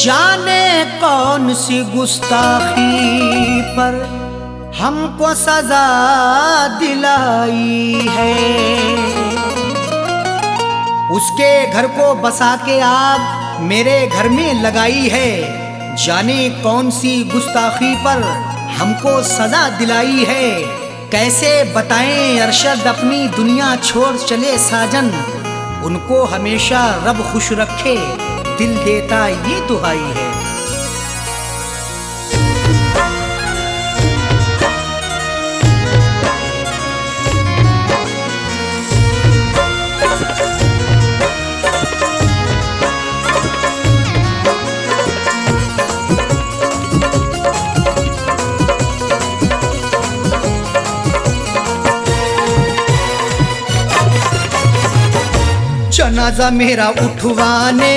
जाने कौन सी गुस्ताखी पर हमको सजा दिलाई है। उसके घर को बसा के आग मेरे घर में लगाई है। जाने कौन सी गुस्ताखी पर हमको सजा दिलाई है। कैसे बताएं अरशद अपनी दुनिया छोड़ चले साजन। उनको हमेशा रब खुश रखे दिल देता ये दुआई है। जनाजा मेरा उठवाने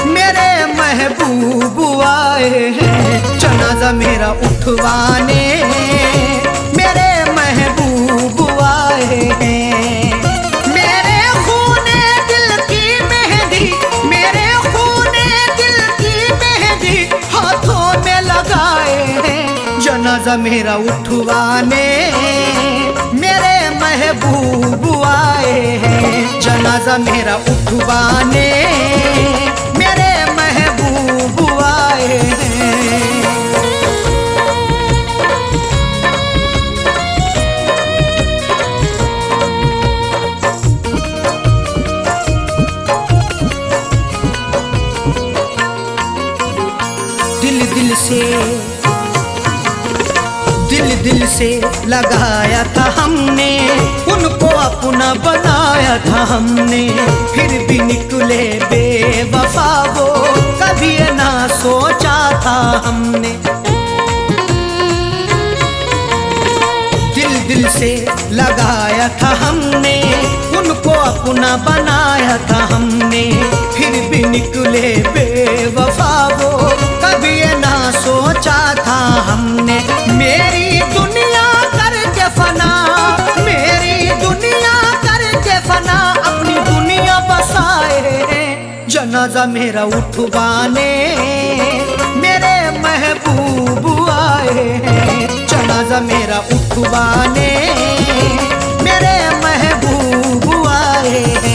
मेरे महबूब आए हैं। जनाजा मेरा उठवाने मेरे महबूब आए हैं। मेरे खूने दिल की मेहंदी, मेरे खूने दिल की मेहंदी हाथों में लगाए हैं। जनाजा मेरा उठवाने मेरे महबूब आए हैं। जनाजा मेरा उठवाने मेरे महबूब आए हैं। दिल से लगाया था हमने, उनको अपना बनाया था हमने। फिर भी निकले बेवफा वो, कभी ना सोचा था हमने। दिल से लगाया था हमने, उनको अपना बनाया था हमने। फिर भी निकले बेवफा वो, कभी ना सोचा था हमने। मेरी दुनिया करके फना, मेरी दुनिया करके फना, अपनी दुनिया बसाए। जनाजा मेरा उठवाने मेरे महबूब आए हैं। जनाजा मेरा उठवाने मेरे महबूब आए हैं।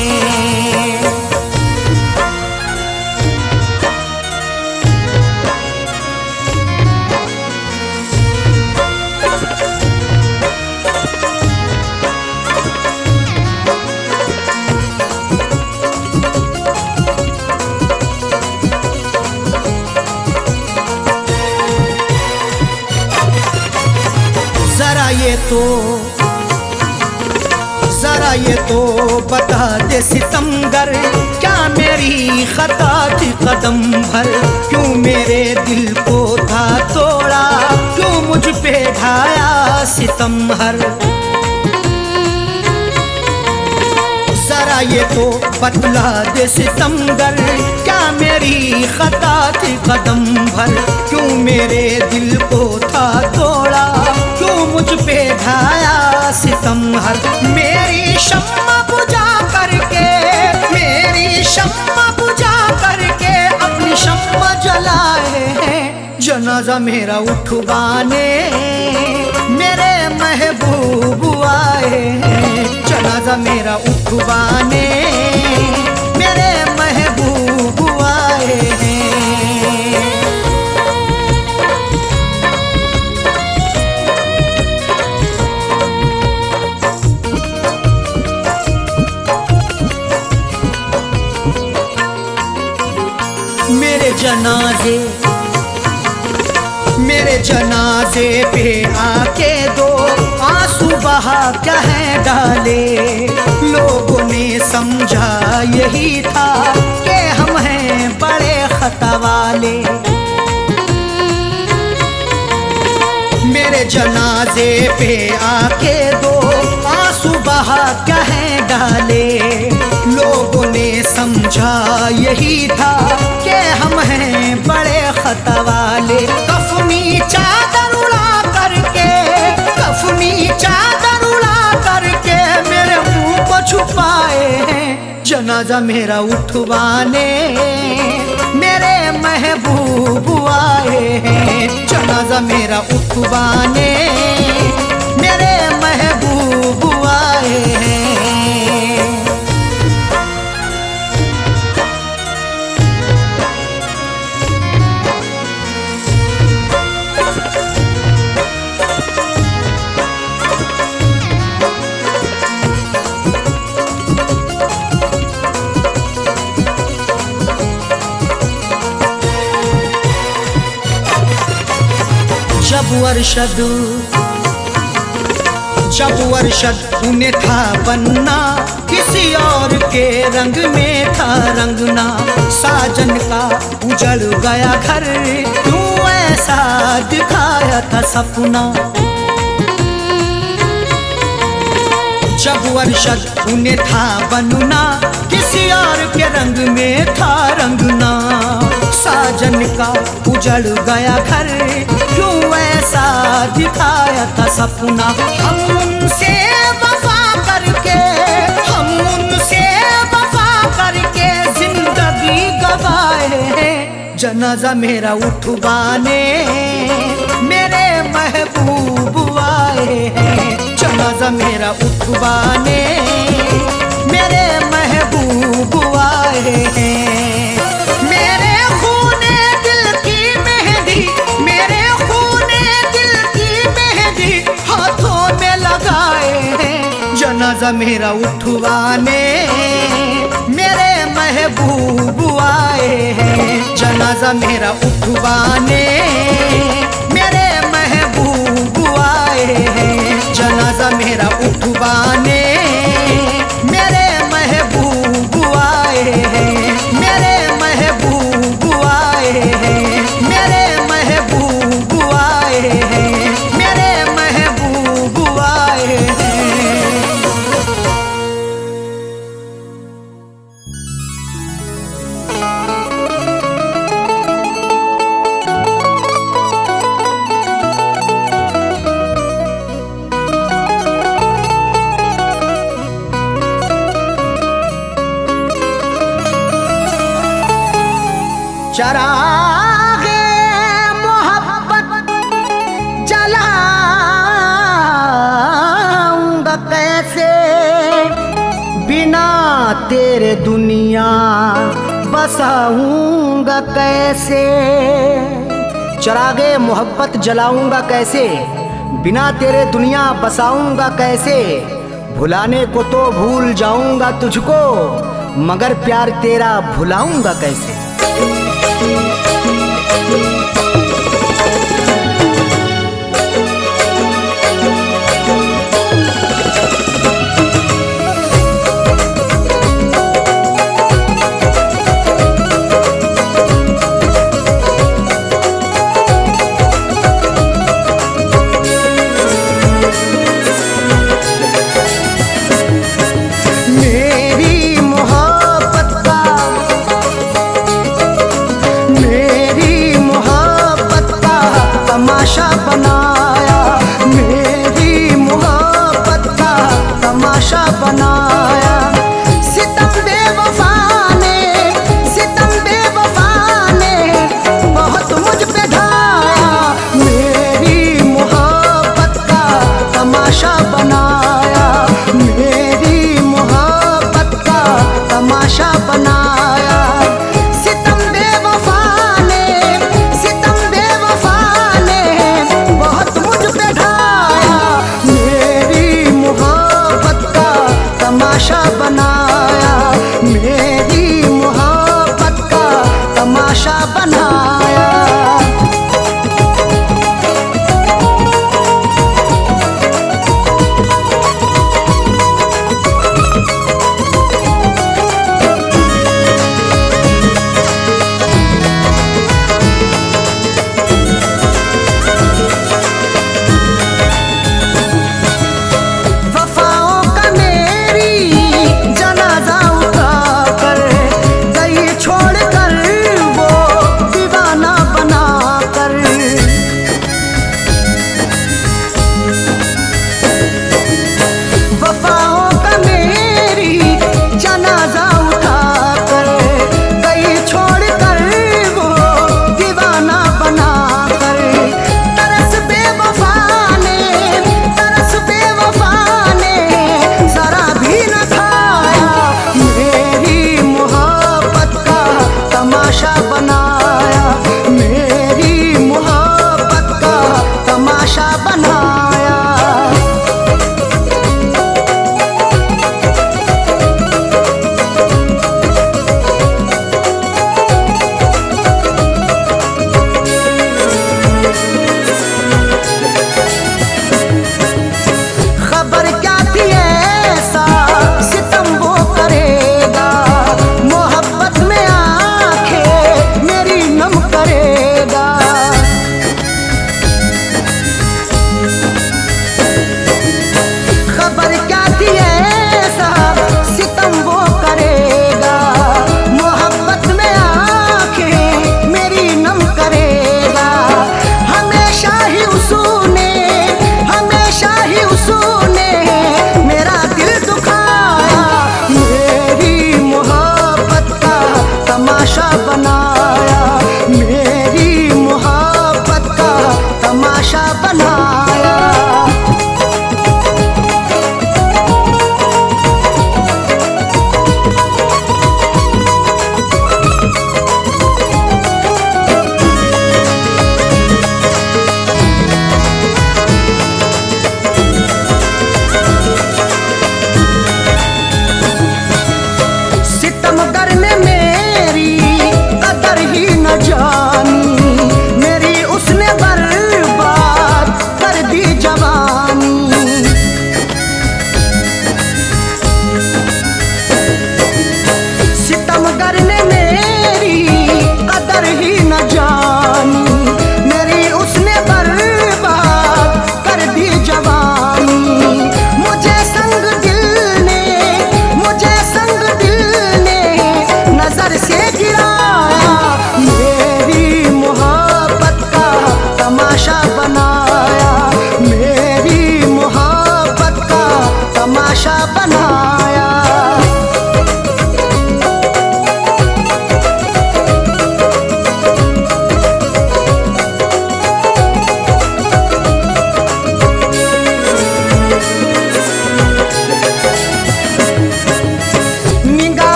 जरा ये तो बता दे सितमगर, क्या मेरी खता थी कदम भर। क्यों मेरे दिल को था तोड़ा, क्यों मुझ पे ढाया सितम हर। जरा ये तो बतला दे सितमगर, क्या मेरी खता थी कदम भर। क्यों मेरे दिल को था तोड़ा, क्यों मुझ पे ढाया सितम हर। मेरी शम्मा बुझा करके, मेरी शम्मा बुझा करके अपनी शम्मा जलाए हैं। जनाजा मेरा उठवाने मेरे महबूब आए हैं। जनाजा मेरा उठवाने मेरे महबूब आए हैं। मेरे जनाजे पे आके दो आंसू बहा कह डाले। लोगों ने समझा यही था कि हम हैं बड़े खता वाले। मेरे जनाजे पे आके दो आंसू बहा कह डाले। लोगों ने समझा यही था कि हम हैं बड़े खता वाले। कफनी चादर उड़ा करके, कफनी चादर उड़ा करके मेरे मुंह को छुपाए हैं। जनाजा मेरा उठवाने मेरे महबूब आए हैं। जनाजा मेरा उठवाने मेरे महबूब आए हैं। जब अरशद उन्हें था बनना, किसी और के रंग में था रंगना। साजन का उजड़ गया घर, क्यों ऐसा दिखाया था सपना। जब अरशद उन्हें था बनना, किसी और के रंग में था रंगना। साजन का उजड़ गया घर, क्यों ऐसा दिखाया था सपना। हम उनसे वफा करके जिंदगी गवाए हैं। जनाजा मेरा उठवाने मेरे महबूब आए हैं। जनाजा मेरा उठवाने मेरे महबूब आए हैं। मेरे खूने दिल की मेहंदी, मेरे खूने दिल की मेहंदी हाथों में लगाए हैं। जनाजा मेरा उठवाने मेरे महबूब आए हैं। जनाजा मेरा उठवाने मेरे महबूब आए हैं। जनाजा मेरा उठवाने मेरे महबूब आए हैं। मेरे महबूब आए हैं। मेरे महबूब आए हैं। मेरे महबूब आए हैं। चरागे मोहब्बत जलाऊंगा कैसे, बिना तेरे दुनिया बसाऊंगा कैसे। चरागे मोहब्बत जलाऊंगा कैसे, बिना तेरे दुनिया बसाऊंगा कैसे। भुलाने को तो भूल जाऊंगा तुझको, मगर प्यार तेरा भुलाऊंगा कैसे। तमाशा बनाया, मेरी मोहब्बत का तमाशा बनाया। सितम बेवफा ने बहुत मुझ पे ढाया। मेरी मोहब्बत का तमाशा बनाया। मेरी मोहब्बत का तमाशा बनाया। तमाशा बनाया, मेरी मोहब्बत का तमाशा बनाया।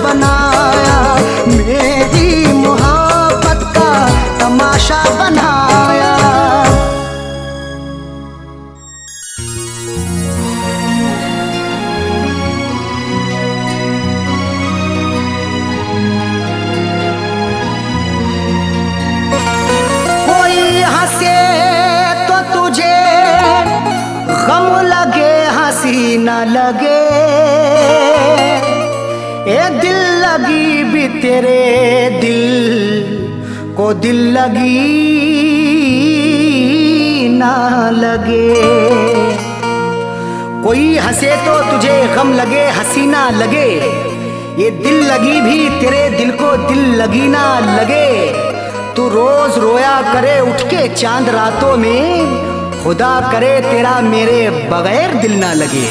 बनाया, मेरी मोहब्बत का तमाशा बनाया। कोई हंसे तो तुझे गम लगे, हंसी न लगे, ए दिल लगी भी तेरे दिल को दिल लगी ना लगे। कोई हंसे तो तुझे गम लगे, हंसी ना लगे, ये दिल लगी भी तेरे दिल को दिल लगी ना लगे। तू रोज रोया करे उठ के चांद रातों में, खुदा करे तेरा मेरे बगैर दिल ना लगे।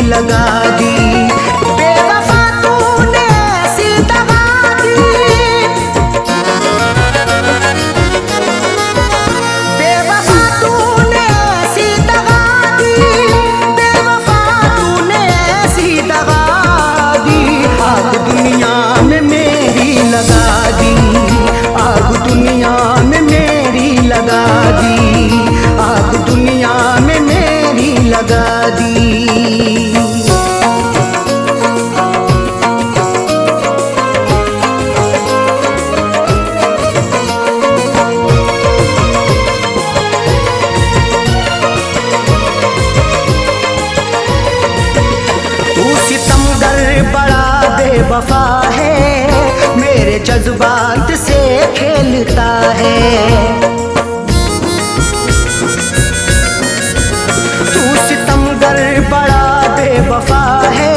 लगा दी बेवफा तूने ऐसी दगा दी, बेवफा तूने ऐसी दगा दी, बेवफा तूने ऐसी दगा दी। आग दुनिया में मेरी लगा दी, आग दुनिया में मेरी लगा दी, आग दुनिया में मेरी लगा दी। वफा है मेरे जज्बात से खेलता है, तू सितमगर बड़ा बेवफा है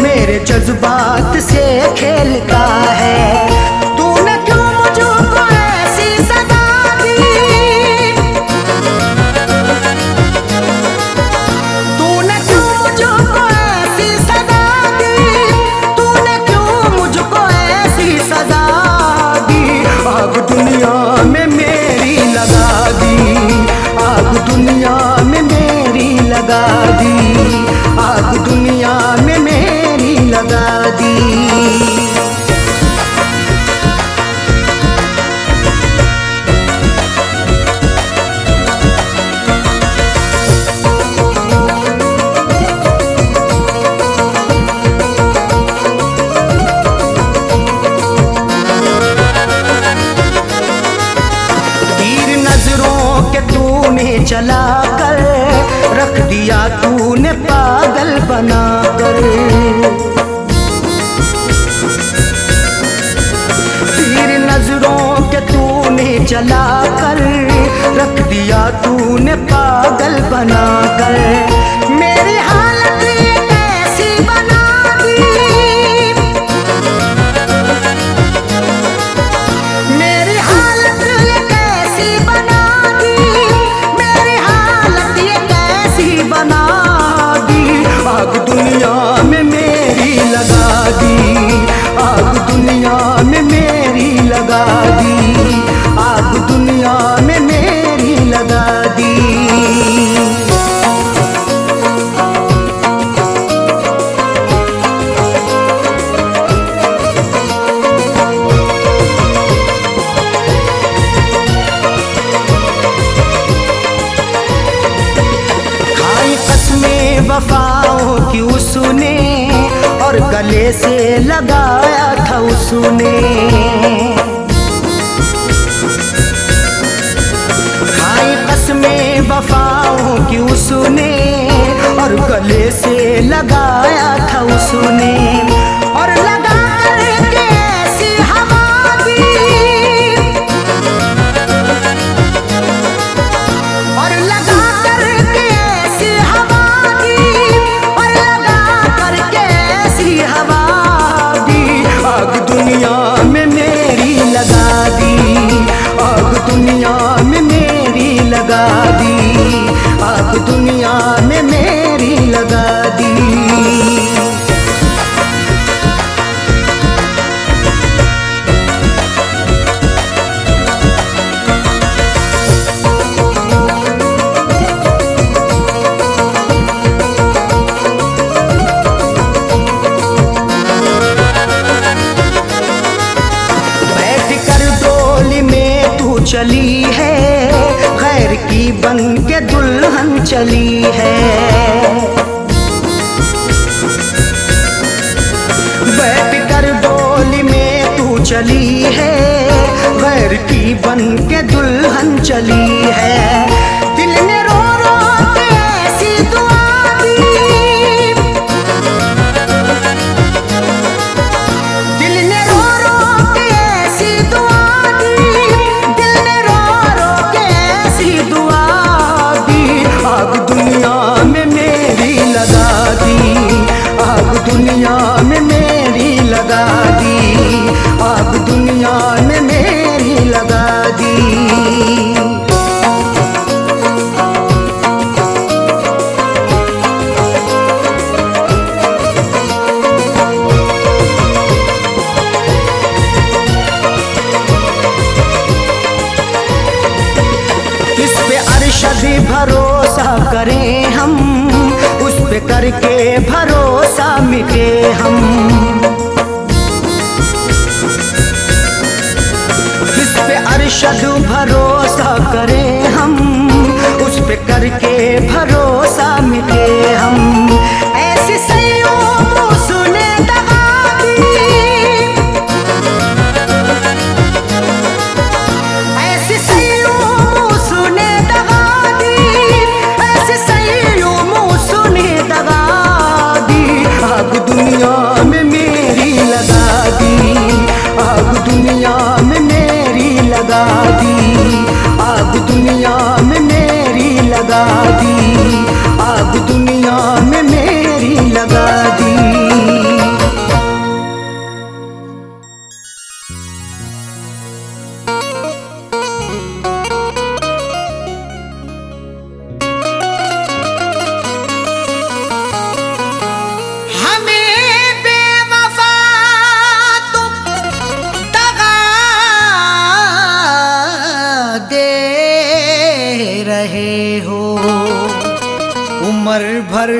मेरे जज्बात से खेलता है। तूने क्यों मुझको ऐसी सजा दी, तूने क्यों मुझको ऐसी सजा दी, सजा दी। आग दुनिया में मेरी लगा दी, आग दुनिया में मेरी लगा दी, आग दुनिया में मेरी लगा दी। चला कर रख दिया तूने पागल बनाकर, तीर नजरों के तूने चला कर रख दिया तूने पागल बनाकर। मेरी हालत ये कैसी बना दी, मेरी हालत ये कैसी बना दी, बना दी। आग दुनिया में मेरी लगा दी, आग दुनिया में मेरी लगा दी, आग दुनिया में मेरी लगा दी। वफाओं की उसने और गले से लगाया था उसने, खाई कसमें वफाओं की उसने और गले से लगाया था उसने। और चली है, गैर की बन के दुल्हन चली है। बैठ कर डोली में तू चली है, गैर की बन के दुल्हन चली है। दिल ने रो रो के ऐसी दुआ दी, दिल ने रो रो के ऐसी दुआ दी, दिल ने रो रो के ऐसी दुआ दी। आग दुनिया में मेरी लगा दी, आग दुनिया में मेरी लगा दी, आग दुनिया में मेरी लगा दी। किस पे अरशद भरोसा करें हम, उस पे करके भरोसा मिटे हम। किस पे अरशद भरोसा करें हम, उस पे करके भरोसा मिटे हम। ऐसी सैयों सुने दगा दी, ऐसी सैयों सुने दगा दी, ऐसी सैयों सुने दगा दी। आग दुनिया में मेरी लगा दी, आग दुनिया में मेरी लगा दी, आग दुनिया में मेरी लगा दी, आग दुनिया में मेरी लगा दी। रहे हो उम्र भर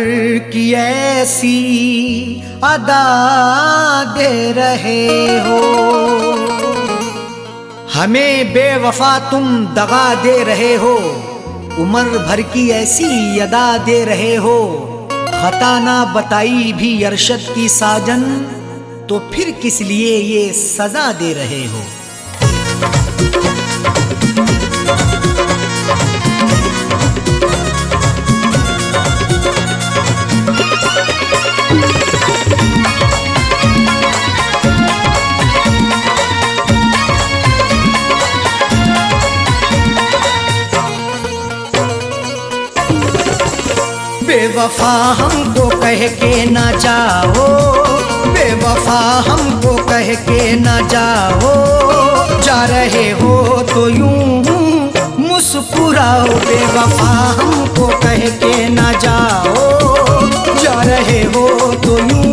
की ऐसी अदा दे रहे हो। हमें बेवफा तुम दगा दे रहे हो, उम्र भर की ऐसी अदा दे रहे हो। खता ना बताई भी अरशद की साजन, तो फिर किस लिए ये सजा दे रहे हो। बेवफा हमको कह के ना जाओ, बेवफा हमको कह के ना जाओ। जा रहे हो तो यूं मुस्कुराओ, बेवफा हमको कह के ना जाओ। जा रहे हो तो यूं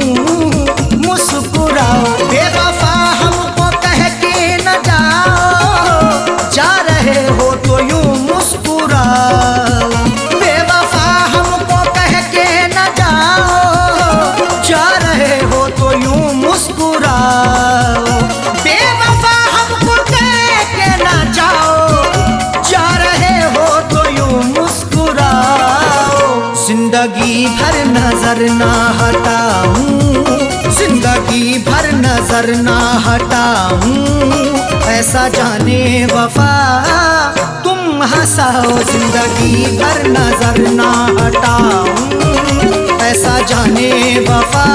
मुस्कुराओ, बेवफा हमको कह के ना जाओ। जा रहे हो तो यूं मुस्कुराओ, बेवफा हमको कह के ना जाओ। जा रहे हो तो यूं मुस्कुराओ, बेवफा हमको कह के ना जाओ। जा रहे हो तो यूं मुस्कुराओ। जिंदगी भर नजर ना हटाऊं, जिंदगी भर नजर ना हटाऊं। ऐसा जाने वफा तुम हंसाओ, जिंदगी भर नजर ना हटाऊं। ऐसा जाने वफा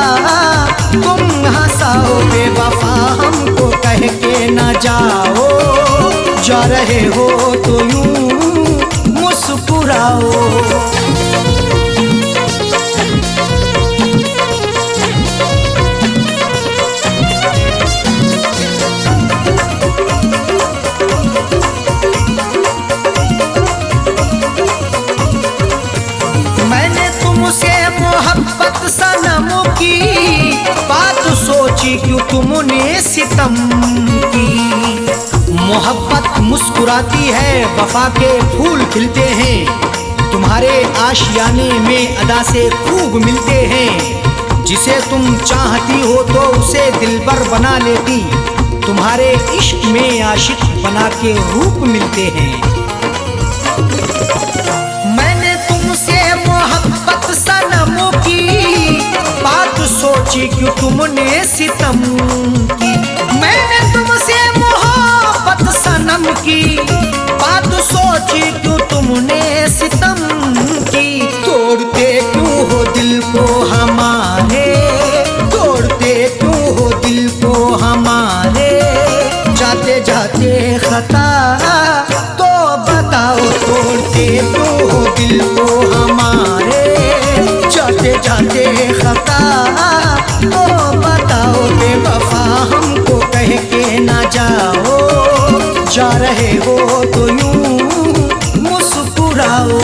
तुम हंसाओ, बेवफा हमको कह के ना जाओ। जा रहे हो तो यूं मुस्कुराओ। मैंने तुमसे मोहब्बत सनम की बात सोची, क्यों तुमने सितम की। मोहब्बत मुस्कुराती है, वफा के फूल खिलते हैं। तुम्हारे आशियाने में अदा से खूब मिलते हैं। जिसे तुम चाहती हो तो उसे दिलबर बना लेती, तुम्हारे इश्क में आशिक बना के रूप मिलते हैं। मैंने तुमसे मोहब्बत सनम की बात सोची क्यों तुमने सितम की। मैंने तुमसे मोहब्बत सनम की बात सोची क्यों तुमने सितम की। तोड़ते क्यों हो दिल को हमारे, तोड़ते क्यों हो दिल को हमारे। जाते जाते खता तो बताओ, तोड़ते क्यों हो दिल को हमारे। जाते जाते खता तो बताओ, बेवफा हमको कह के ना जाओ। जा रहे हो तो यूं मुस्कुराओ।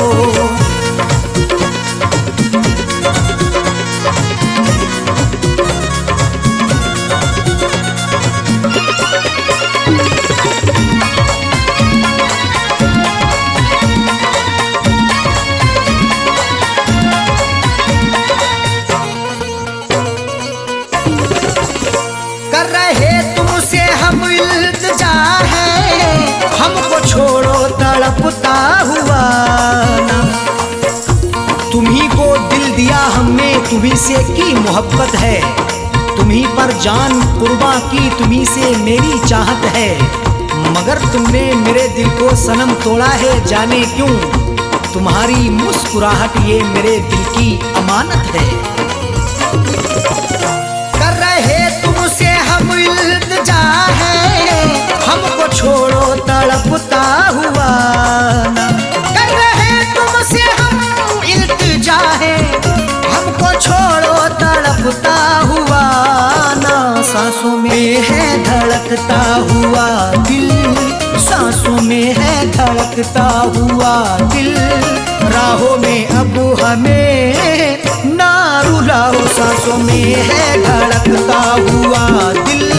कर रहे तुमसे हम इल्तिजा है, हमको छोड़ो तड़पता हुआ ना। तुम्ही को दिल दिया हमने, तुम्ही से की मोहब्बत है। तुम्ही पर जान कुर्बा की, तुम्ही से मेरी चाहत है। मगर तुमने मेरे दिल को सनम तोड़ा है, जाने क्यों। तुम्हारी मुस्कुराहट ये मेरे दिल की अमानत है। कर रहे तुमसे हम इल्तिजा है, हमको छोड़ो तड़पता हुआ ना। कर रहे तुमसे हम इल्तिजा है, हमको छोड़ो तड़पता हुआ ना। सांसों में है धड़कता हुआ दिल, सांसों में है धड़कता हुआ दिल। राहों में अब हमें ना रुलाओ, सांसों में है धड़कता हुआ दिल।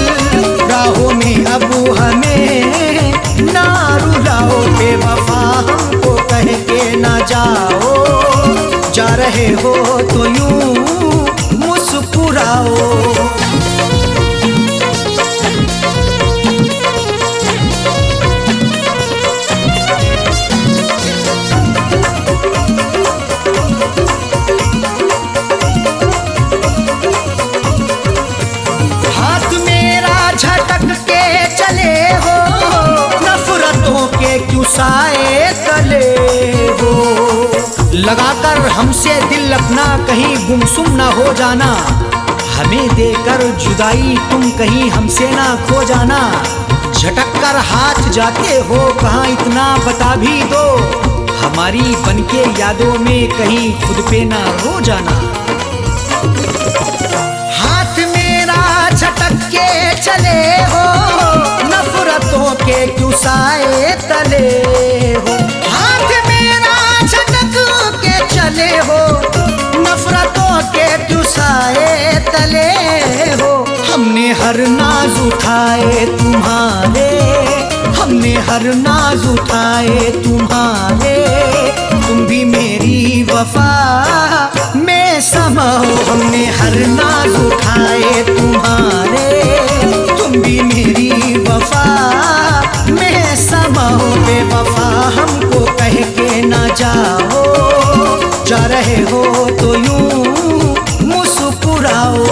राहों में अब हमें ना रुलाओ, बेवफा हमको कह के ना जाओ। जा रहे हो तो यूं मुस्कुराओ। हाथ मेरा झटक के चले हो, नफरतों के क्यों साए तले हो। लगाकर हमसे दिल अपना कहीं गुमसुम ना हो जाना। हमें देकर जुदाई तुम कहीं हमसे ना खो जाना। झटक कर हाथ जाते हो कहाँ इतना बता भी दो। हमारी बनके यादों में कहीं खुद पे ना रो जाना। हाथ मेरा झटक के चले हो, नफरतों के क्यों साए तले हो। हाथ मेरा झटक के चले हो, नफरतों के क्यों साए तले हो। हमने हर नाज उठाए तुम्हारे, हमने हर नाज उठाए तुम्हारे। तुम भी मेरी वफा में समाओ। हमने हर नाज उठाए तुम्हारे, तुम भी मेरी वफा में समाओ। बेवफा हमको कह के ना जाओ। जा रहे हो तो यूं मुस्कुराओ।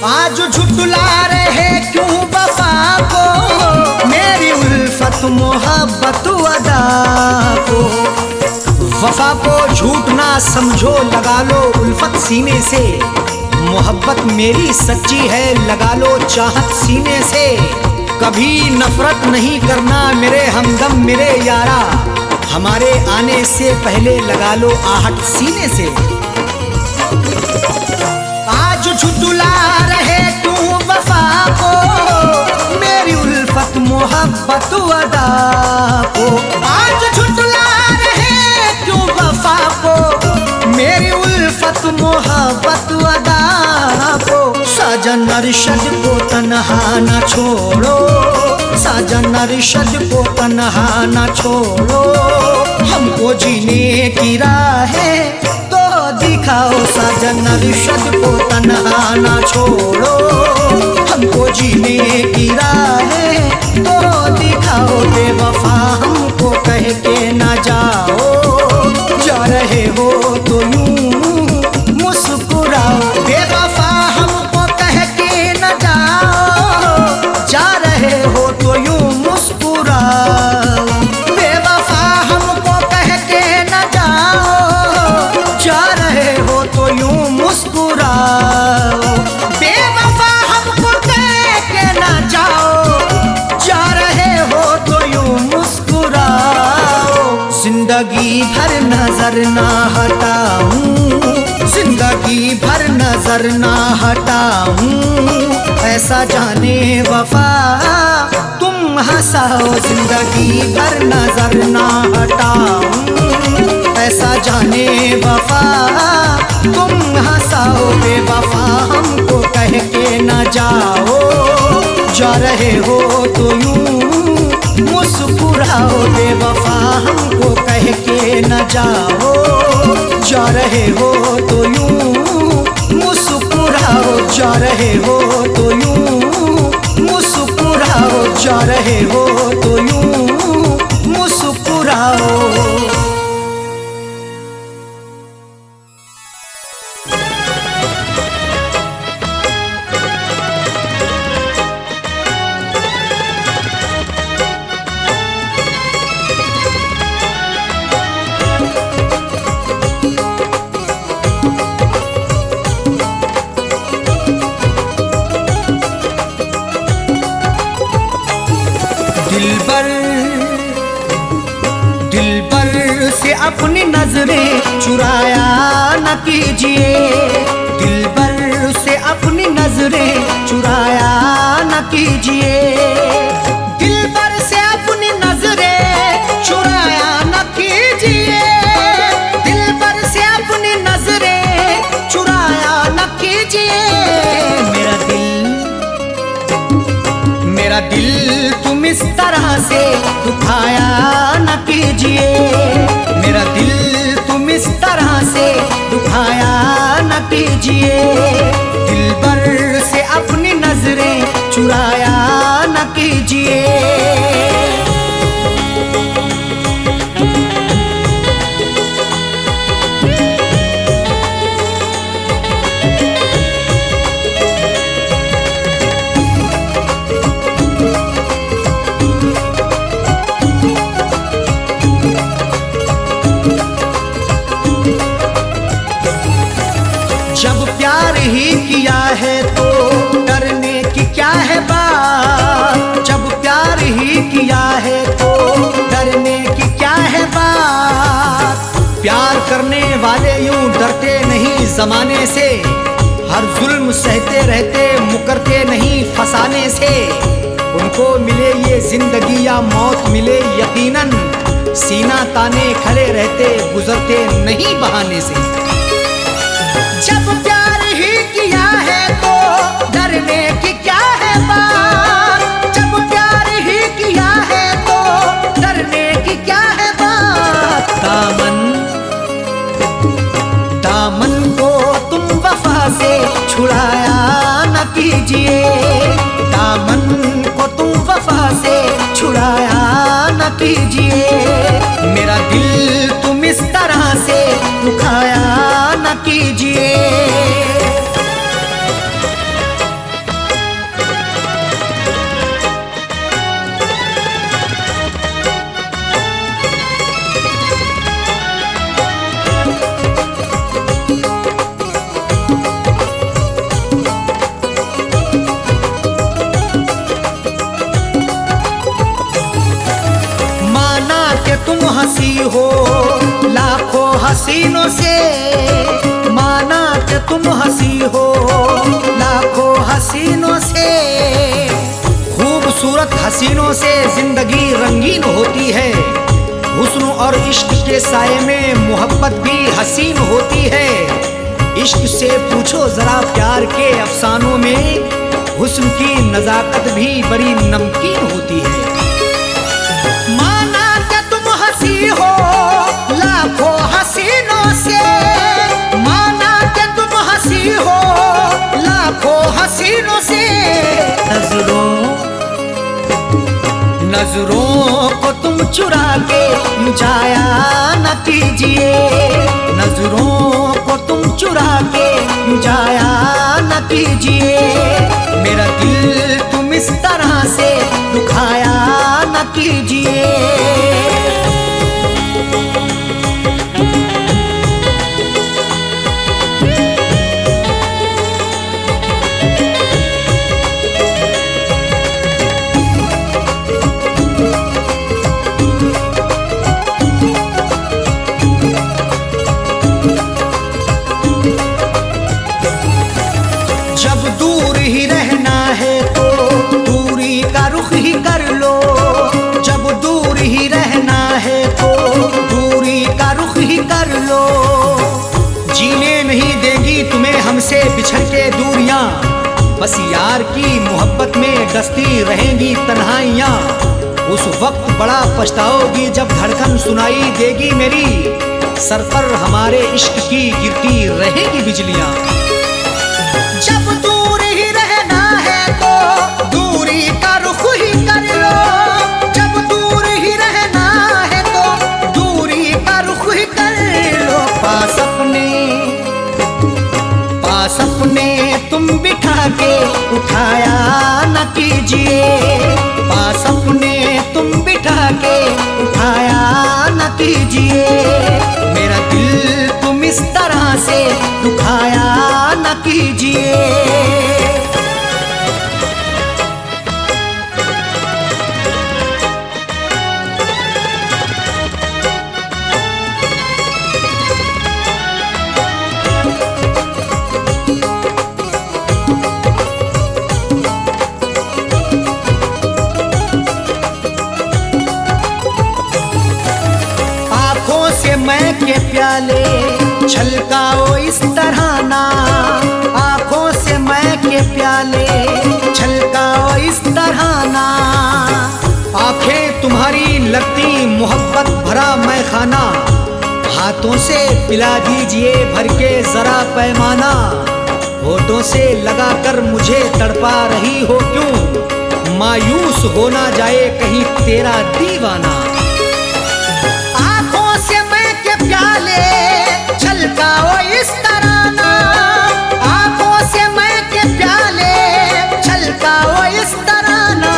आज झुठला रहे क्यों वफा को, मेरी उल्फत मोहब्बत अदा को। वफा को झूठ ना समझो, लगा लो उल्फत सीने से। मोहब्बत मेरी सच्ची है, लगा लो चाहत सीने से। कभी नफरत नहीं करना मेरे हमदम मेरे यारा। हमारे आने से पहले लगा लो आहट सीने से। आज झुठला रहे क्यों वफा को, मेरी उल्फत मोहब्बत अदा को। आज झुठला रहे क्यों वफा को, मेरी उल्फत साजन अरशद को तन्हा न छोड़ो, साजन अरशद को तन्हा न छोड़ो, हमको जीने की राहें तो दिखाओ। साजन अरशद को तन्हा न छोड़ो, हमको जीने की राहें तो दिखाओ। बेवफा हमको कह के न जाओ, जा रहे हो तो यूं मुस्कुराओ। बेवफा हमको कह के न जाओ, जा रहे हो तो यूं मुस्कुराओ। बेवफा हमको कह के न जाओ, जा रहे हो तो यूं मुस्कुराओ। बेवफा हमको कह के न जाओ, जा रहे हो तो यूं मुस्कुराओ। जिंदगी भर नजर ना हटाऊं, जिंदगी भर नजर ना हटाऊं, ऐसा जाने वफा तुम हंसाओ। जिंदगी भर नजर ना हटाऊं, ऐसा जाने वफा तुम हंसाओ। बेवफा हमको कह के न जाओ, जा रहे हो तो यूं मुस्कुराओ। बेवफा हमको कह के न जाओ, जा रहे हो तो यूं मुस्कुराओ। जा रहे हो तो यूं मुस्कुराओ, जा रहे हो तो यूं मुस्कुराओ। दिलबर से अपनी नजरें चुराया न कीजिए, दिलबर से अपनी नजरें चुराया न कीजिए। दिलबर से अपनी नजरें चुराया न कीजिए, दिलबर से अपनी नजरें चुराया न कीजिए। मेरा दिल तुम इस तरह से दुखाया न कीजिए, मेरा दिल तुम इस तरह से दुखाया न कीजिए। दिलबर से अपनी नजरें चुराया न कीजिए। जब प्यार ही किया है तो डरने की क्या है बात, जब प्यार ही किया है तो डरने की क्या है बात। प्यार करने वाले यूं डरते नहीं जमाने से, हर जुल्म सहते रहते मुकरते नहीं फसाने से। उनको मिले ये जिंदगी या मौत मिले यकीनन, सीना ताने खड़े रहते गुजरते नहीं बहाने से। जब प्यार ही किया है तो डरने की क्या है बात, जब प्यार ही किया है तो डरने की क्या है बात। दामन को तुम वफा से छुड़ाया न कीजिए, दामन को तुम वफा से छुड़ाया न कीजिए। मेरा दिल तुम इस तरह से दुखाया न कीजिए। माना कि तुम हंसी हो लाखों हसीनों से, माना कि तुम हंसी हो लाखों हसीनों से। खूबसूरत हसीनों से जिंदगी रंगीन होती है, हुस्न और इश्क के साए में मोहब्बत भी हसीन होती है। इश्क से पूछो जरा प्यार के अफसानों में, हुस्न की नजाकत भी बड़ी नमकीन होती है। माना कि तुम हंसी हो लाखों हसीनों से, माना कि तुम हंसी हो लाखों हसीनों से, नजरों को तुम चुरा के यूं जाया न कीजिए, नजरों को तुम चुरा के यूं जाया न कीजिए। मेरा दिल तुम इस तरह से दुखाया न कीजिए। हमसे बिछड़ के दूरियां, बस यार की मोहब्बत में डसती रहेंगी तन्हाइयां। उस वक्त बड़ा पछताओगी जब धड़कन सुनाई देगी मेरी, सर पर हमारे इश्क की गिरती रहेगी बिजलियां। जब दूर ही रहना है तो दूरी का रुख ही कर लो, जब दूर ही रहना है तो दूरी का रुख ही कर लो। सपने तुम बिठा के उठाया न कीजिए, पास अपने तुम बिठा के उठाया न कीजिए। मेरा दिल तुम इस तरह से दुखाया न कीजिए। मैं के प्याले छलकाओ इस तरह ना, आंखों से मैं के प्याले छलकाओ इस तरह ना। आंखें तुम्हारी लगती मोहब्बत भरा मैं खाना, हाथों से पिला दीजिए भर के जरा पैमाना। होठों से लगाकर मुझे तड़पा रही हो क्यों, मायूस हो ना जाए कहीं तेरा दीवाना। छलकाओ इस तरह ना, आंखों से मैं के प्याले छलकाओ इस तरह ना।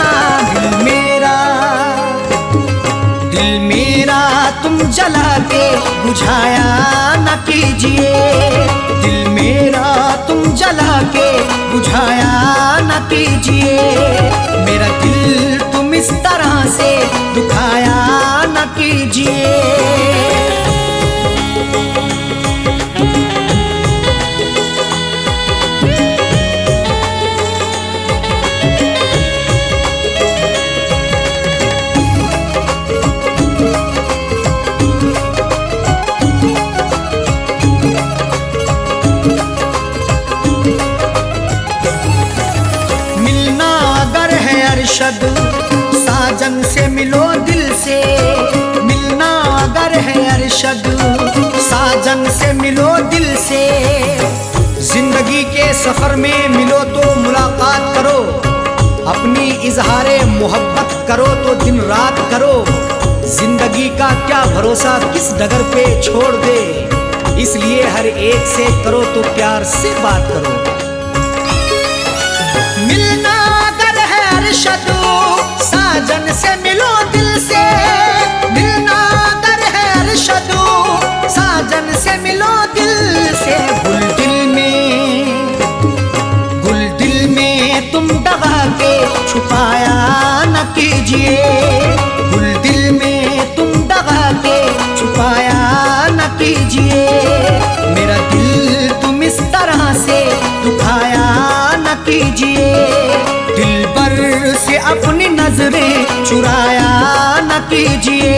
दिल मेरा तुम जला के बुझाया न कीजिए, दिल मेरा तुम जला के बुझाया न कीजिए। मेरा दिल तुम इस तरह से दुखाया न कीजिए। साजन से मिलो दिल से, मिलना अगर है अरशद साजन से मिलो दिल से। जिंदगी के सफर में मिलो तो मुलाकात करो, अपनी इजहारे मोहब्बत करो तो दिन रात करो। जिंदगी का क्या भरोसा किस डगर पे छोड़ दे, इसलिए हर एक से करो तो प्यार से बात करो। मिलना अगर है अरशद साजन से मिलो दिल से, मिलना अगर है अरशद साजन से मिलो दिल से। गुल दिल में तुम दबा के छुपाया न कीजिए, गुल दिल में तुम दबा के छुपाया न कीजिए। मेरा दिल तुम इस तरह से दुखाया न कीजिए। दिल पर से अपनी नजरें चुराया न कीजिए,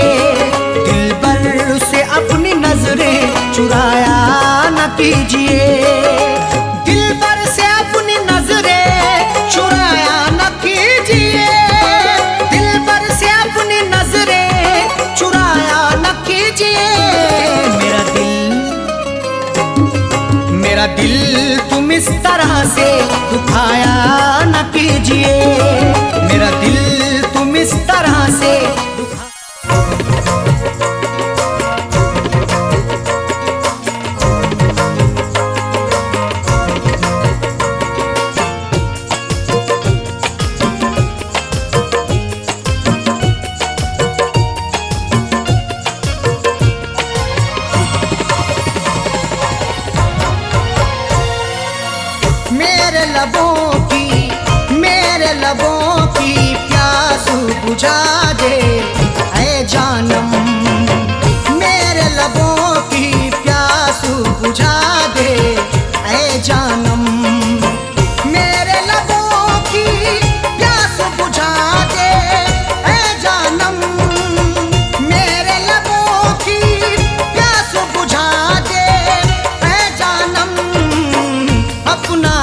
दिल पर से अपनी नजरें चुराया न कीजिए। मेरा दिल तुम इस तरह से दुखाया न कीजिए, मेरा दिल तुम इस तरह से मेरे लबों की प्यास बुझा दे ऐ जानम, मेरे लबों की प्यास बुझा दे ऐ जानम, मेरे लबों की प्यास बुझा दे ऐ जानम, मेरे लबों की प्यास बुझा दे ऐ जानम, अपना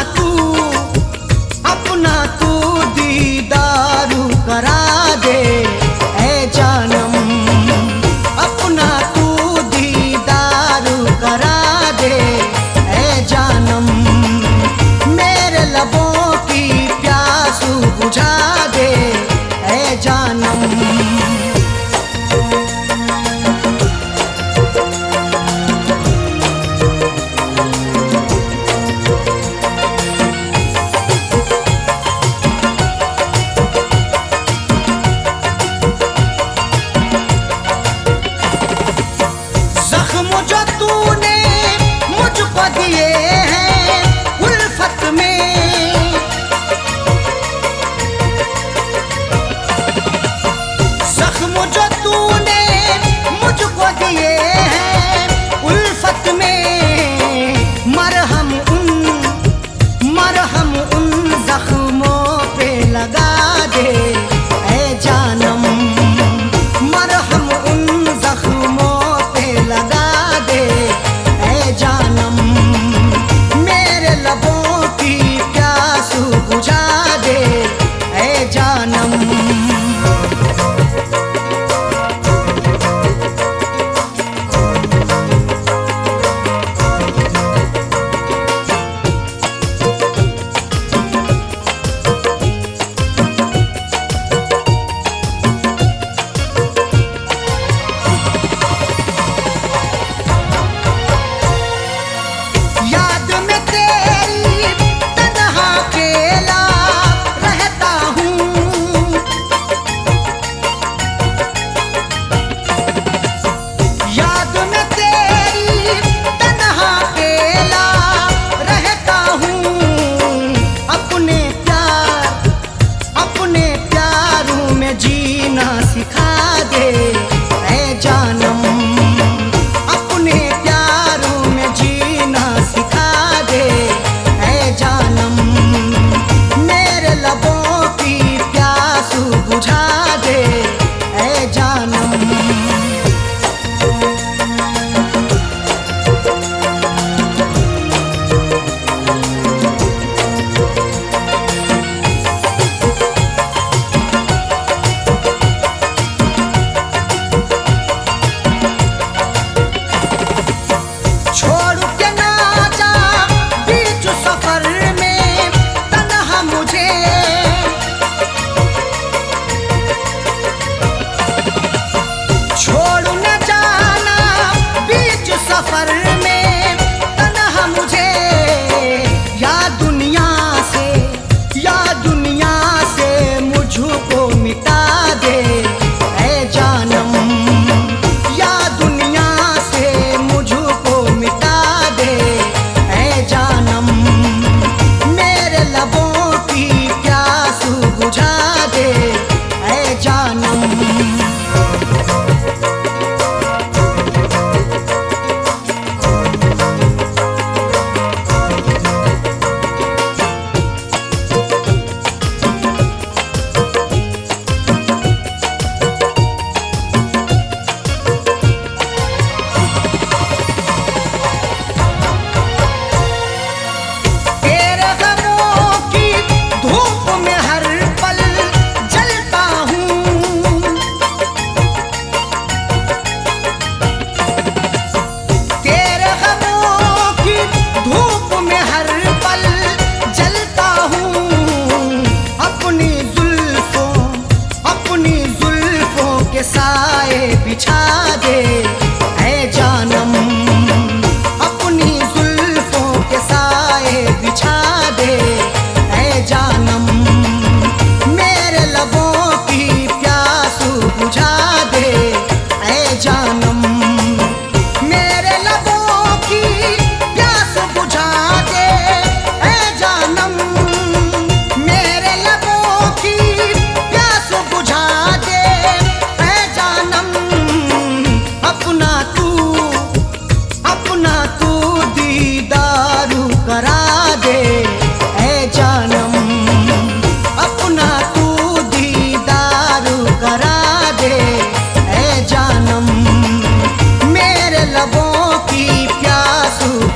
तू दीदारू करा दे ऐ जानम, अपना तू दीदारू करा दे ऐ जानम, मेरे लबों की प्यास बुझा दे ऐ जानम। जख्म जो तूने मुझको दिए हैं उल्फत में, जख्म जो तूने मुझको दिए हैं उल्फत में, मरहम उन जख्मों पे लगा दे ऐ जानम, मरहम उन जख्मों लगा दे ऐ जानम,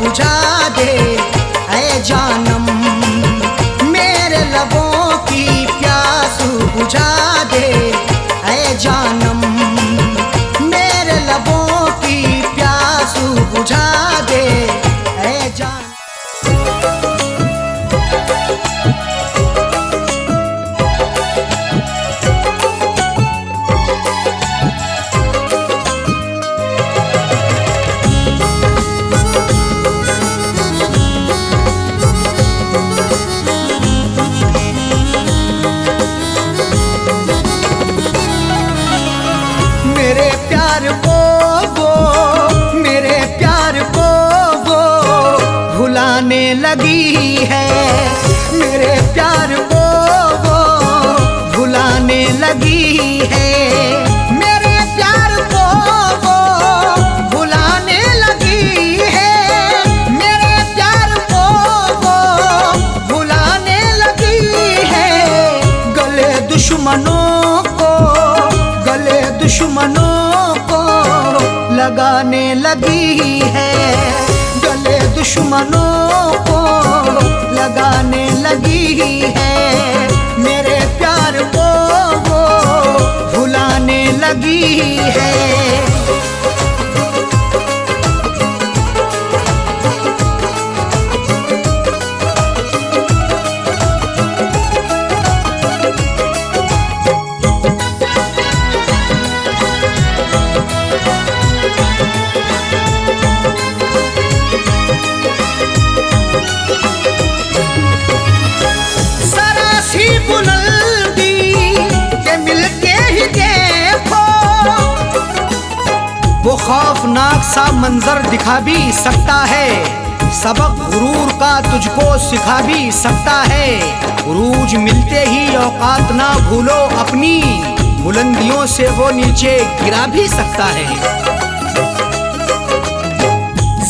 बुझा दे ऐ जानम, मेरे लबों की प्यास बुझा दे ऐ जानम, मेरे लबों की प्यास बुझा दे ऐ जानम। मेरे प्यार को वो भुलाने लगी है, मेरे प्यार को वो भुलाने लगी है, मेरे प्यार को वो भुलाने लगी है, मेरे प्यार को वो भुलाने लगी है। गले दुश्मनों को लगाने लगी है, गले दुश्मनों को लगाने लगी है, मेरे प्यार को वो भुलाने लगी है। वो खौफनाक सा मंजर दिखा भी सकता है, सबक गुरूर का तुझको सिखा भी सकता है, उरूज मिलते ही औकात ना भूलो अपनी, बुलंदियों से वो नीचे गिरा भी सकता है।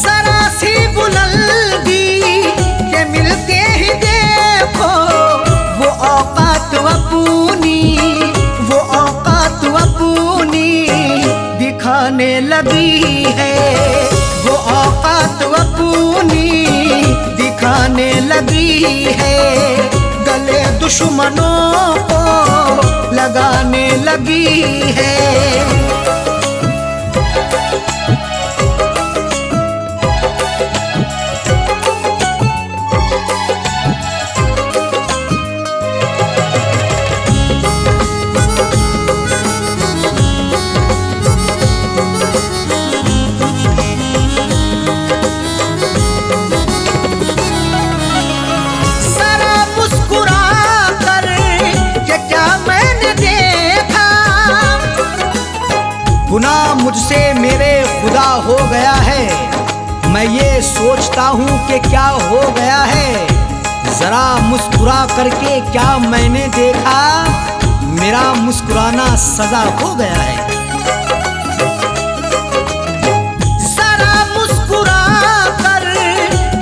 जरा सी बुलंदी के मिलते ही देखो वो औकात अपनी, वो औकात अपनी दिखाने लगी है, वो औकात अपनी दिखाने लगी है, गले दुश्मनों को लगाने लगी है। गुनाह मुझसे मेरे खुदा हो गया है, मैं ये सोचता हूँ कि क्या हो गया है, जरा मुस्कुरा करके क्या मैंने देखा, मेरा मुस्कुराना सजा हो गया है। जरा मुस्कुरा कर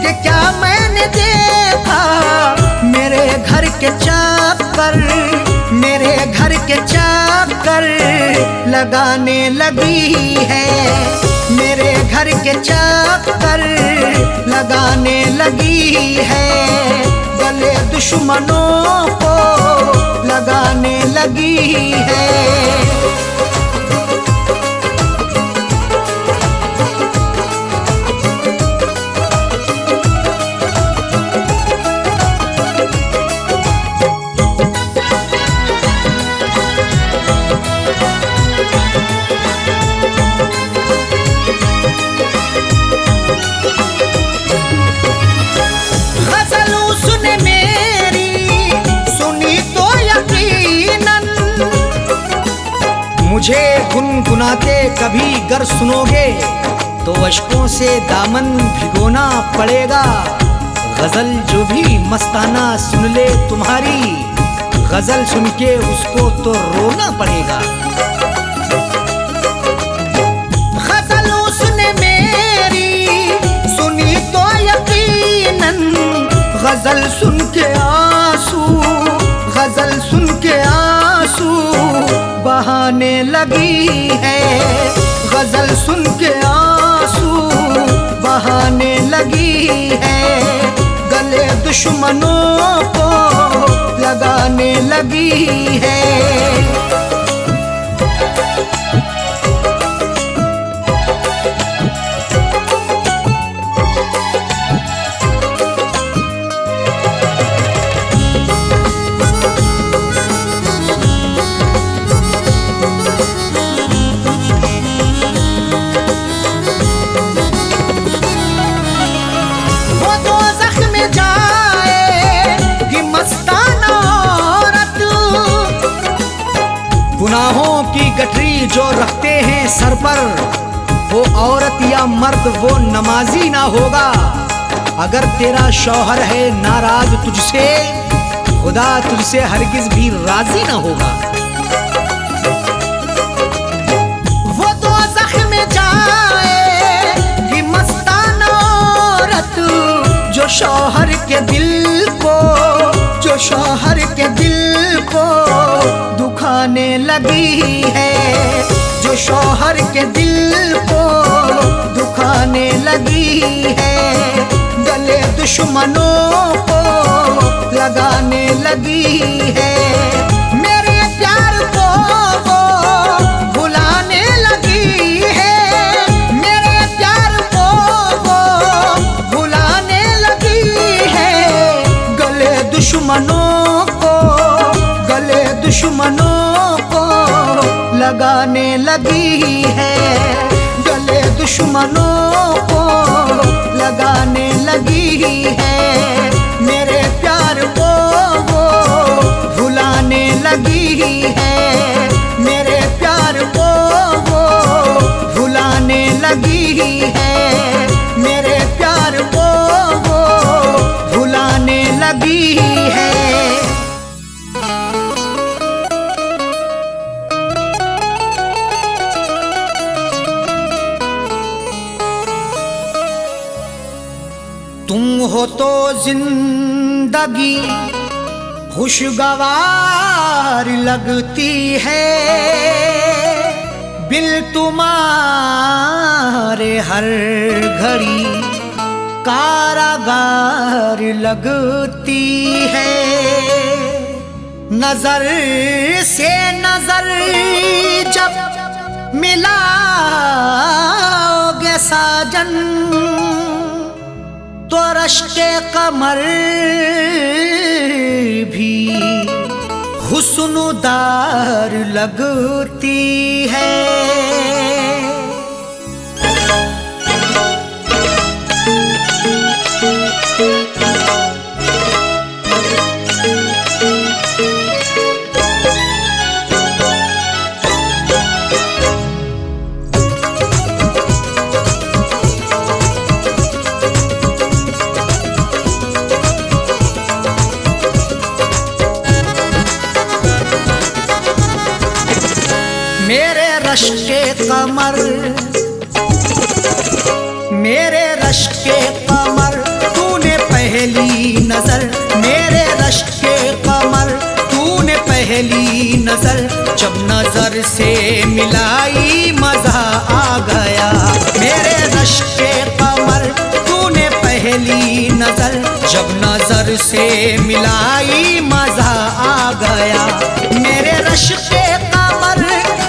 के क्या मैंने देखा, मेरे घर के चाकर, मेरे घर के चाकर लगाने लगी है, मेरे घर के चाकर लगाने लगी है, गले दुश्मनों को लगाने लगी है। मुझे गुनगुनाते कभी गर सुनोगे तो अश्कों से दामन भिगोना पड़ेगा, गजल जो भी मस्ताना सुन ले तुम्हारी, गजल सुन के उसको तो रोना पड़ेगा। गजल उसने मेरी सुनी तो यकीनन, गजल सुन के आंसू, गजल सुन के आंसू बहाने लगी है, गजल सुन के आंसू बहाने लगी है, गले दुश्मनों को लगाने लगी है। गुनाहों की गठरी जो रखते हैं सर पर, वो औरत या मर्द वो नमाजी ना होगा। अगर तेरा शौहर है नाराज तुझसे, खुदा तुझसे हरगिज भी राजी ना होगा। वो दोज़ख में जाएगी मस्ताना औरत, जो शौहर के दिल को, जो शौहर के दिल को दुखाने लगी है, जो शौहर के दिल को दुखाने लगी है, गले दुश्मनों को लगाने लगी है। मेरे प्यार को वो भुलाने लगी है, मेरे प्यार को वो भुलाने लगी है, गले दुश्मनों को, गले दुश्मनों को लगाने लगी है, गले दुश्मनों को लगाने लगी है। मेरे प्यार को वो भुलाने लगी है, मेरे प्यार को वो भुलाने लगी है, मेरे प्यार को वो भुलाने लगी है। तुम हो तो जिंदगी खुशगवार लगती है, बिल तुम्हारे हर घड़ी कारागार लगती है। नजर से नजर जब मिलाओगे साजन, तो रश्के कमर भी हुस्नुदार लगती है। मेरे रश्के कमर, मेरे रश्के कमर, तूने पहली नजर, मेरे रश्के कमर, तूने पहली नजर, जब नजर से मिलाई मजा आ गया। मेरे रश्के कमर, तूने पहली नजर, जब नजर से मिलाई मजा आ गया। मेरे रश्के कमर,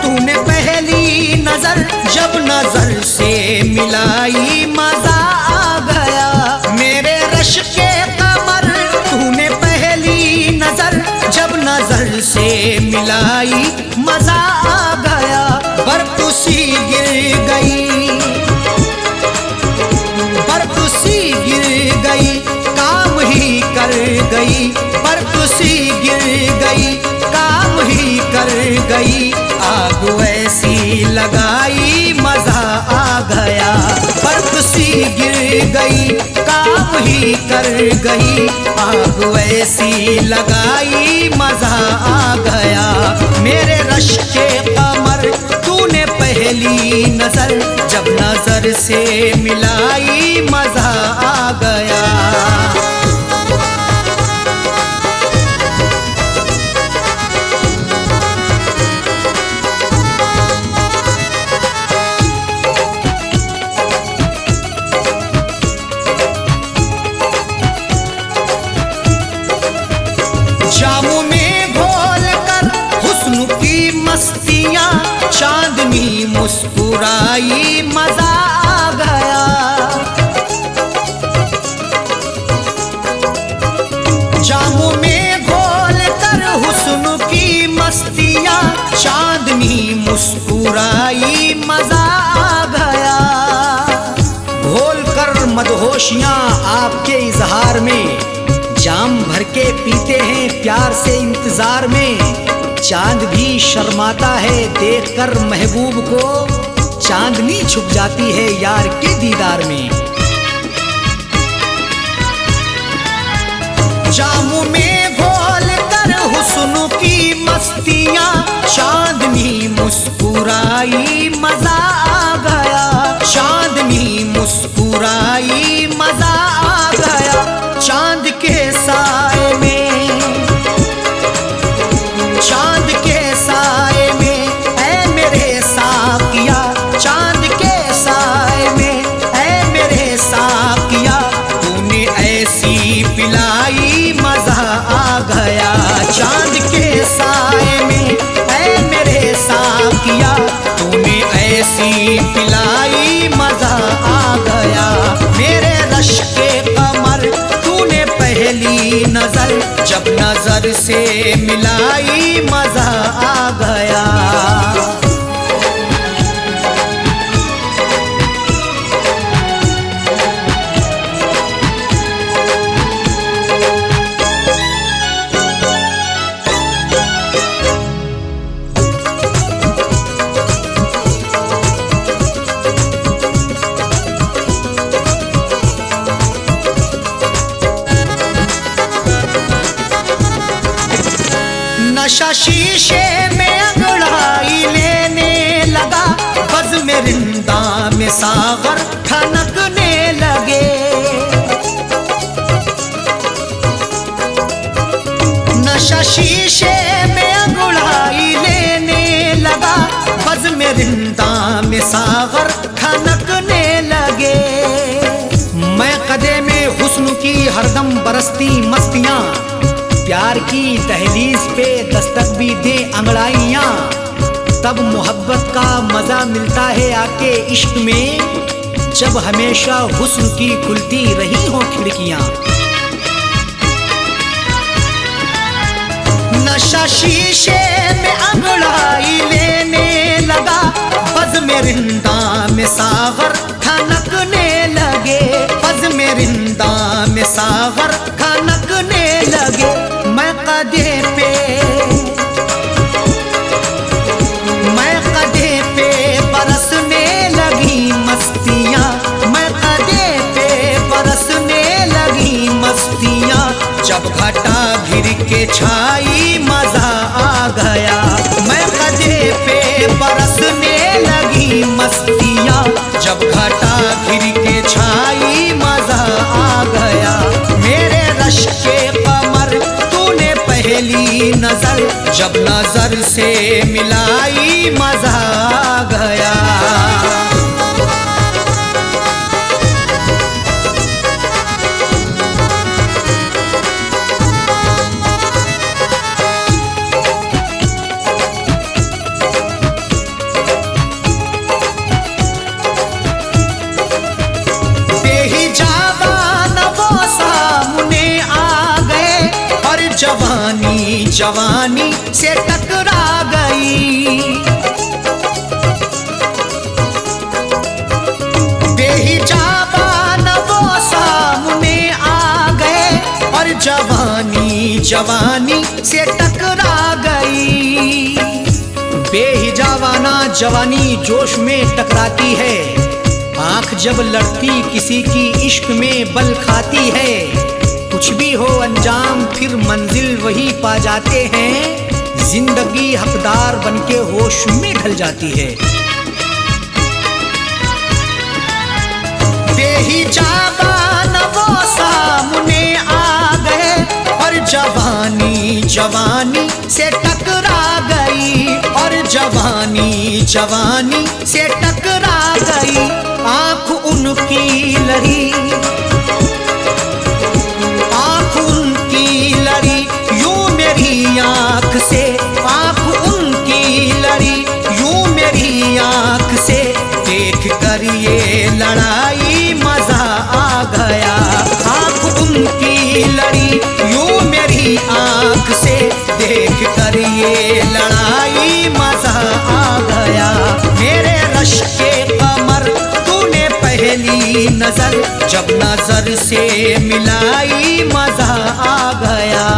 तूने पहली नजर, जब नजर से मिलाई मजा आ गया। मेरे रश्के कमर, तूने पहली नजर, जब नजर से मिलाई मजा आ गया। बर्फ सी गिर गई, बर्फ सी गिर गई, काम ही कर गई, बर्फ सी गिर गई, काम ही कर गई। आग ऐसी लगाई मजा आ गया, बर्फ सी गिर गई, काम ही कर गई। आग ऐसी लगाई मजा आ गया। मेरे रश्के कमर, तूने पहली नजर, जब नजर से मिलाई मजा आ गया। मुस्कुराई मजा आ गया। जामों में घोल कर हुस्न की मस्तियाँ, चांदनी मुस्कुराई मजा आ गया। घोल कर मदहोशियाँ आपके इजहार में, जाम भर के पीते हैं प्यार से इंतजार में। चांद भी शर्माता है देखकर महबूब को, चांदनी छुप जाती है यार के दीदार में। जामों में घोल कर हुस्न की मस्तियाँ, चांदनी मुस्कुराई मजा आ गया। चांदनी मुस्कुराई मजा आ गया। चांद के साए में, चांद के साए में ऐ मेरे साकिया, चांद के साए में ऐ मेरे साकिया, तूने ऐसी पिलाई मजा आ गया। चांद के साए में ऐ मेरे साकिया, तूने ऐसी पिलाई मजा आ गया। मेरे रश के कमर तूने पहली नजर, जब नजर से मिलाई मजा आ गया। नशा शीशे में अंगड़ाई लेने लगा, बज़ में रिंदा में सागर ठनकने लगे। नशा शीशे में अंगड़ाई लेने लगा, बज़ में रिंदा में सागर ठनकने लगे। मैं कदे में हुस्न की हरदम बरसती मस्तियाँ, प्यार की दहलीज पे दस्तक भी दे अंगड़ाइयाँ, तब मोहब्बत का मजा मिलता है आके इश्क में, जब हमेशा हुस्न की खुलती रही हो खिड़कियाँ। नशा शीशे में अंगड़ाई लेने लगा, बज़ में रिंदा में सागर ठनकने लगे। बज़ में रिंदा में सागर ठनकने लगे। मैं कदे पे बरसने लगी मस्तियाँ, मैं कदे पे बरसने लगी मस्तियाँ, जब घटा घिर के छाई मजा आ गया। मैं कदे पे बरसने लगी मस्तियाँ, जब घटा घिर के छाई मजा आ गया। मेरे रश के कमर तूने पहली नजर, जब नजर से मिलाई मजा आ गया। जवानी जवानी से टकरा गई, बेहिजाबान वो सामने आ गए, और जवानी जवानी से टकरा गई। बेहिजाबाना जवानी जोश में टकराती है, आंख जब लड़ती किसी की इश्क में बल खाती है। कुछ भी हो अंजाम फिर मंजिल वही पा जाते हैं, जिंदगी हकदार बनके होश में ढल जाती है। बेहिजाबान वो सामने आ गए, और जवानी जवानी से टकरा गई, और जवानी जवानी से टकरा गई। आँख उनकी लड़ी, आँख उनकी लड़ी यूं मेरी आँख से, आँख उनकी लड़ी यूं मेरी आँख से, नजर, जब नजर से मिलाई मजा आ गया।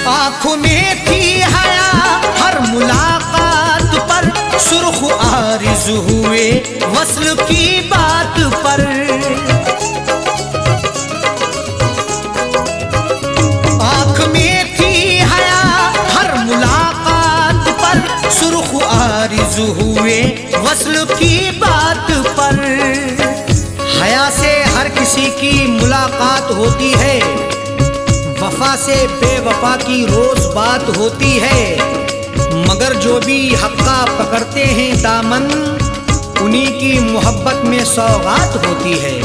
आँखों में थी हया हर मुलाकात पर, सुर्ख आरिज़ हुए वस्ल की बात पर। आँख में थी हया हर मुलाकात पर, सुर्ख आरिज़ हुए वस्ल की बात पर। हया से हर किसी की मुलाकात होती है, वफा से बेवफा की रोज बात होती है, मगर जो भी हक्का पकड़ते हैं दामन, उन्हीं की मोहब्बत में सौगात होती है।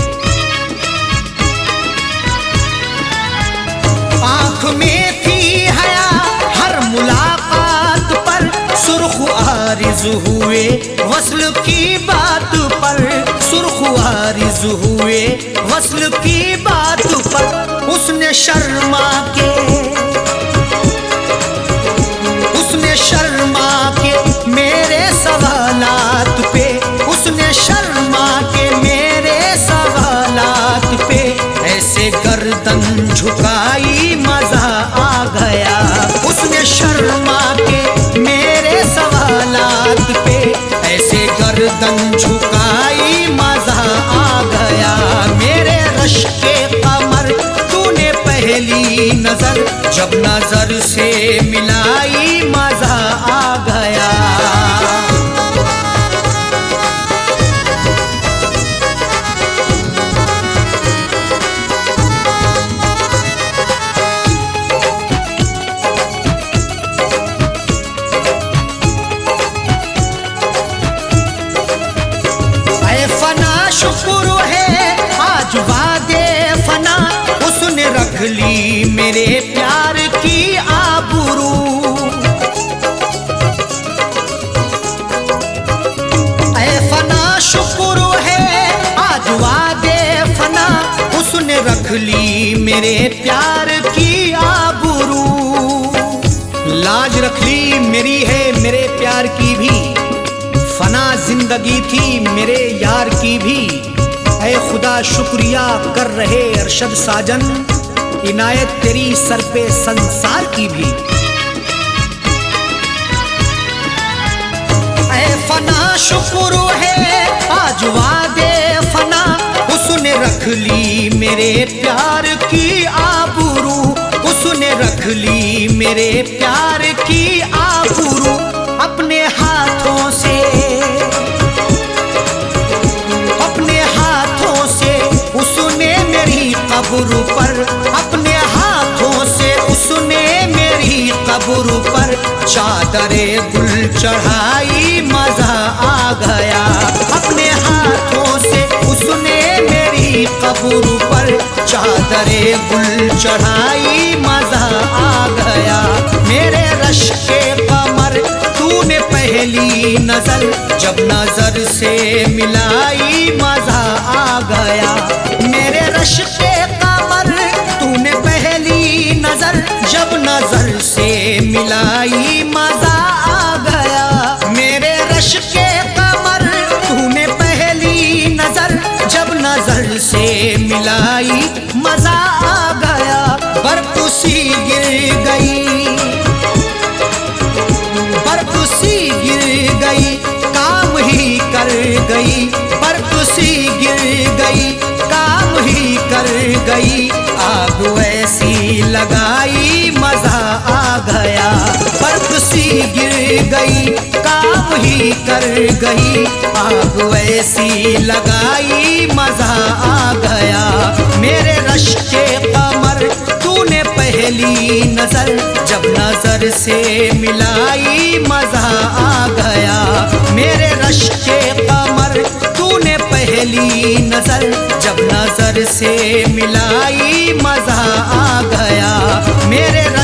आँख में थी हया हर मुलाकात पर, सुर्ख आरिज़ हुए वस्ल की बात पर, सुर्ख आरिज़ हुए वस्ल की बात पर। उसने शर्मा के, उसने शर्मा के मेरे सवालात पे, उसने शर्मा के मेरे सवालात पे, ऐसे गर्दन झुकाई मजा आ गया। उसने शर्मा के मेरे सवालात पे, ऐसे गर्दन झुकाई मजा आ गया। मेरे रश के कमर तूने पहली नजर, जब नजर से मिलाई मजा आ गया। ऐ फना शुक्र है आज वादे फना, उसने रख ली मेरे प्यार की आबरू। ऐ फना शुक्र है आज वादे फना, उसने रख ली मेरे प्यार की आबरू। लाज रख ली मेरी है मेरे प्यार की भी, फना जिंदगी थी मेरे यार की भी। ऐ खुदा शुक्रिया कर रहे अरशद साजन, इनायत तेरी सर पे संसार की भी। ऐ फना शुक्र है आज वादे फना, उसने रख ली मेरे प्यार की आबरू, उसने रख ली मेरे प्यार की आबरू। अपने हाथों से, अपने हाथों से उसने मेरी कब्र पर, अपने हाथों से उसने मेरी कब्र पर चादरे गुल चढ़ाई मजा आ गया। अपने हाथों से उसने मेरी कब्र पर चादरे गुल चढ़ाई मजा आ गया। मेरे रश के कमर तूने पहली नजर, जब नजर से मिलाई मजा आ गया। मेरे रश के कमर तूने पहली नजर, जब नजर से मिलाई मजा आ गया। मेरे रश के कमर तूने पहली नजर, जब नजर से मिलाई मजा आ गया। बर्फ सी गिर गई, बर्फ सी गिर गई काम ही कर गई, बर्फ सी गिर गई काम ही कर गई। आग ऐसी लगाई मजा आ गया, बर्फ सी गिर गई काम ही कर गई। आग ऐसी लगाई मजा आ गया। मेरे रश के कमर तूने पहली नजर, जब नजर से मिलाई मजा आ गया। मेरे रश के कमर तूने पहली नजर, जब नजर से मिलाई मजा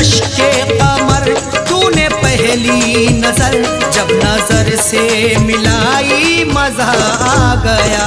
रश्के कमर तूने पहली नजर जब नजर से मिलाई मजा आ गया।